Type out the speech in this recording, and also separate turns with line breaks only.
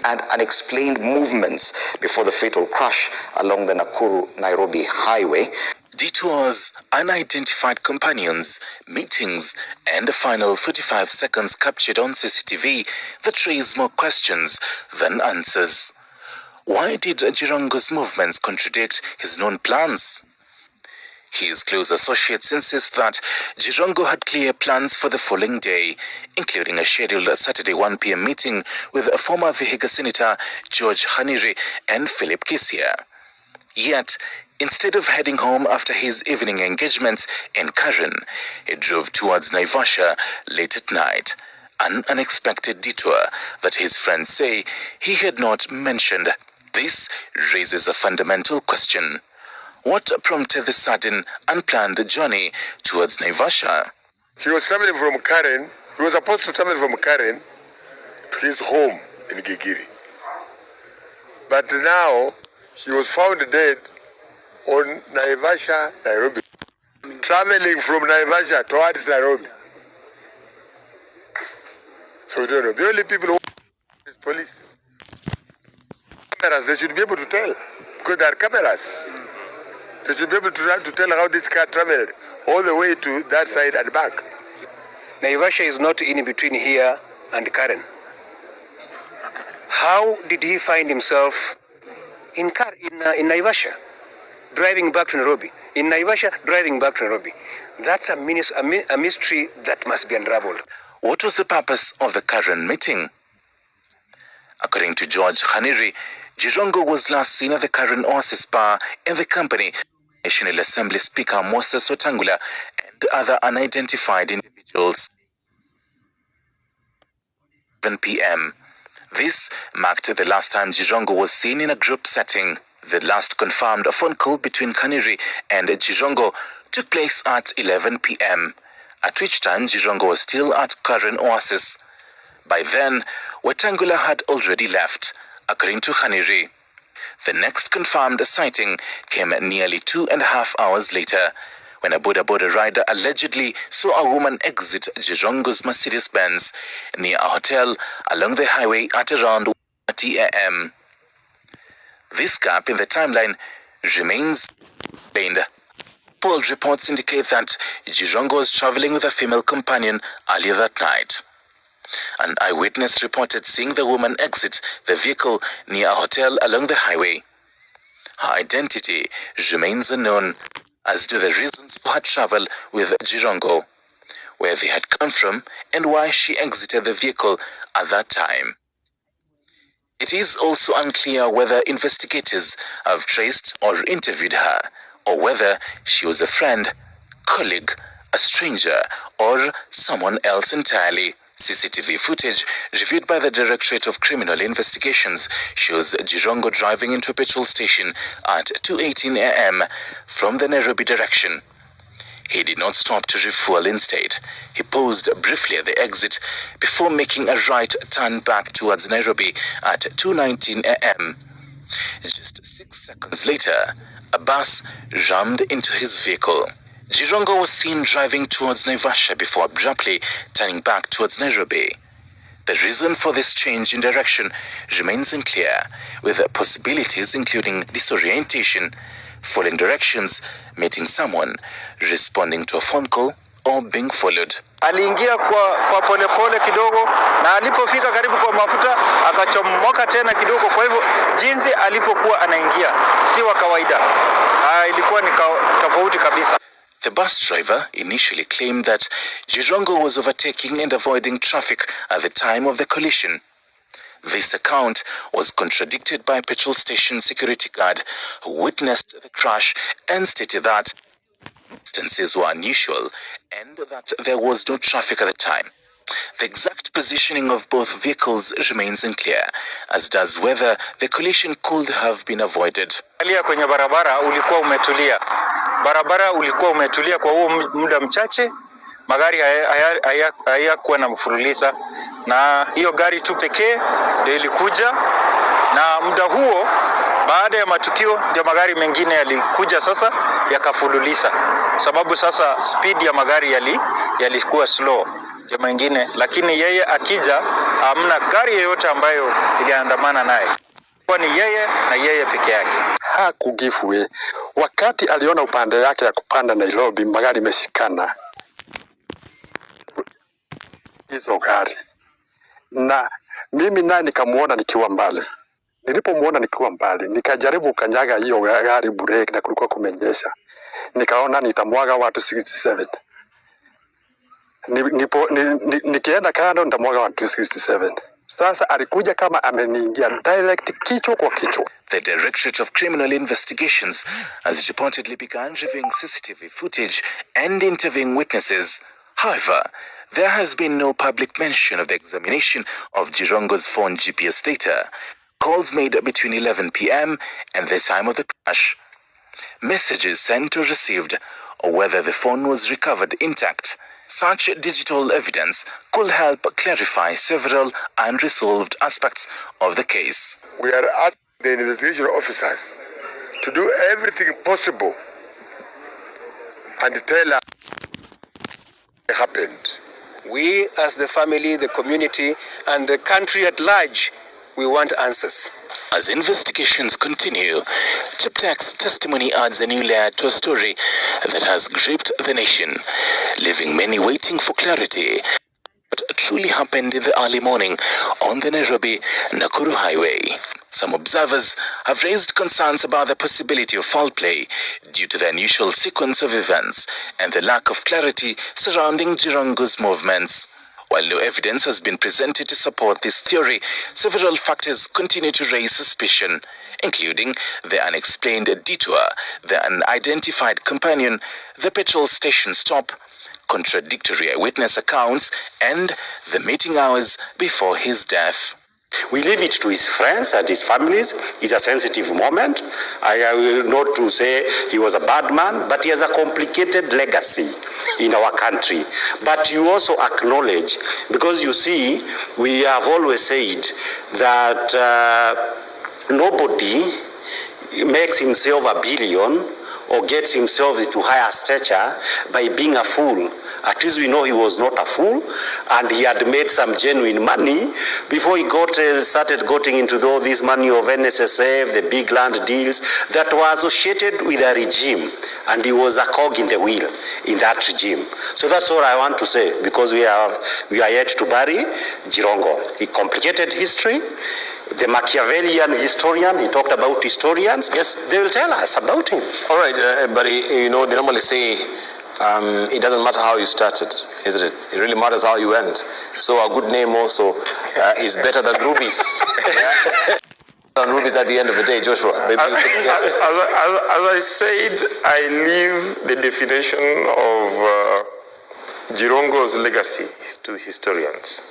and unexplained movements before the fatal crash along the Nakuru-Nairobi highway. Detours, unidentified companions, meetings, and the final 45 seconds captured on CCTV that raise more questions than answers. Why did Jirongo's movements contradict his known plans? His close associates insist that Jirongo had clear plans for the following day, including a scheduled Saturday 1 p.m. meeting with former Vihiga Senator George Khaniri and Philip Kisia. Yet, instead of heading home after his evening engagements in Karen, he drove towards Naivasha late at night, an unexpected detour that his friends say he had not mentioned. This raises a fundamental question. What prompted the sudden, unplanned journey towards Naivasha?
He was traveling from Karen. He was supposed to travel from Karen to his home in Gigiri. But now, he was found dead on Naivasha, Nairobi. Traveling from Naivasha towards Nairobi. So we don't know. The only people who is police. Cameras, they should be able to tell. Because there are cameras. They should be able to tell how this car traveled all the way to that side and back.
Naivasha is not in between here and Karen. How did he find himself in Naivasha, driving back to Nairobi? In Naivasha, driving back to Nairobi. That's a mystery that must be unraveled.
What was the purpose of the Karen meeting? According to George Khaniri, Jirongo was last seen at the Karen Oasis bar in the company National Assembly Speaker Moses Wetangula and other unidentified individuals. 7 p.m. This marked the last time Jirongo was seen in a group setting. The last confirmed phone call between Khaniri and Jirongo took place at 11 p.m., at which time Jirongo was still at Karen Oasis. By then, Wetangula had already left, according to Khaniri. The next confirmed sighting came nearly 2.5 hours later, when a Boda rider allegedly saw a woman exit Jirongo's Mercedes-Benz near a hotel along the highway at around 1:30 a.m. This gap in the timeline remains explained. Poll reports indicate that Jirongo was traveling with a female companion earlier that night. An eyewitness reported seeing the woman exit the vehicle near a hotel along the highway. Her identity remains unknown, as do the reasons for her travel with Jirongo, where they had come from and why she exited the vehicle at that time. It is also unclear whether investigators have traced or interviewed her, or whether she was a friend, colleague, a stranger, or someone else entirely. CCTV footage reviewed by the Directorate of Criminal Investigations shows Jirongo driving into a petrol station at 2:18 a.m. from the Nairobi direction. He did not stop to refuel instead. He paused briefly at the exit before making a right turn back towards Nairobi at 2:19 a.m. Just 6 seconds later, a bus rammed into his vehicle. Jirongo was seen driving towards Naivasha before abruptly turning back towards Nairobi. The reason for this change in direction remains unclear, with possibilities including disorientation, following directions, meeting someone, responding to a phone call, or being followed.
Aliingia kwa polepole kidogo, na alipofika karibu kwa mafuta akachomoka tena kidogo. Kwa hivyo jinsi alivyokuwa anaingia si wa kawaida, ilikuwa ni tofauti kabisa.
The bus driver initially claimed that Jirongo was overtaking and avoiding traffic at the time of the collision. This account was contradicted by a petrol station security guard who witnessed the crash and stated that distances were unusual and that there was no traffic at the time. The exact positioning of both vehicles remains unclear, as does whether the collision could have been avoided.
Kwenye barabara ulikuwa umetulia. Barabara ulikuwa umetulia kwa huo muda mchache. Magari hayakuwa na mfululiza, na hiyo gari tu pekee ndio ilikuja, na muda huo baada ya matukio ndio magari mengine yalikuja sasa yakafululiza, sababu sasa speed ya magari yalikuwa slow ndio mengine, lakini yeye akija hamna gari yoyote ambayo iliandamana naye, kwa ni yeye na yeye peke yake.
Hakugiveaway. Wakati aliona upande yake ya kupanda Nairobi, magari imeshikana hizo gari, na mimi naye nikamuona nikiwa mbali. Nilipomuona nikiwa mbali, nikajaribu kanyaga hiyo gari break, na kulikuwa kumenyesha. Nikaona nitamwaga watu 67. Nikienda kando nitamwaga watu 67. Sasa alikuja kama ameniingia direct kichwa kwa kichwa.
The Directorate of Criminal Investigations has reportedly begun reviewing CCTV footage and interviewing witnesses. However, there has been no public mention of the examination of Jirongo's phone GPS data, calls made between 11 p.m. and the time of the crash, messages sent or received, or whether the phone was recovered intact. Such digital evidence could help clarify several unresolved aspects of the case.
We are asking the investigation officers to do everything possible and tell us what happened.
We, as the family, the community, and the country at large, we want answers.
As investigations continue, Cheptak's testimony adds a new layer to a story that has gripped the nation, leaving many waiting for clarity. What truly happened in the early morning on the Nairobi-Nakuru highway? Some observers have raised concerns about the possibility of foul play due to the unusual sequence of events and the lack of clarity surrounding Jirongo's movements. While no evidence has been presented to support this theory, several factors continue to raise suspicion, including the unexplained detour, the unidentified companion, the petrol station stop, contradictory eyewitness accounts, and the meeting hours before his death.
We leave it to his friends and his families. It's a sensitive moment. I will not to say he was a bad man, but he has a complicated legacy in our country. But you also acknowledge, because you see, we have always said that nobody makes himself a billion or gets himself into higher stature by being a fool. At least we know he was not a fool, and he had made some genuine money before he started getting into all this money of NSSF, the big land deals that were associated with a regime, and he was a cog in the wheel in that regime. So that's all I want to say, because we are yet to bury Jirongo. He complicated history. The Machiavellian historian, he talked about historians. Yes, they will tell us about him.
All right, but you know, they normally say it doesn't matter how you started, isn't it? It really matters how you end. So a good name also is better than rubies. And rubies at the end of the day, Joshua. Maybe
as I said, I leave the definition of Jirongo's legacy to historians.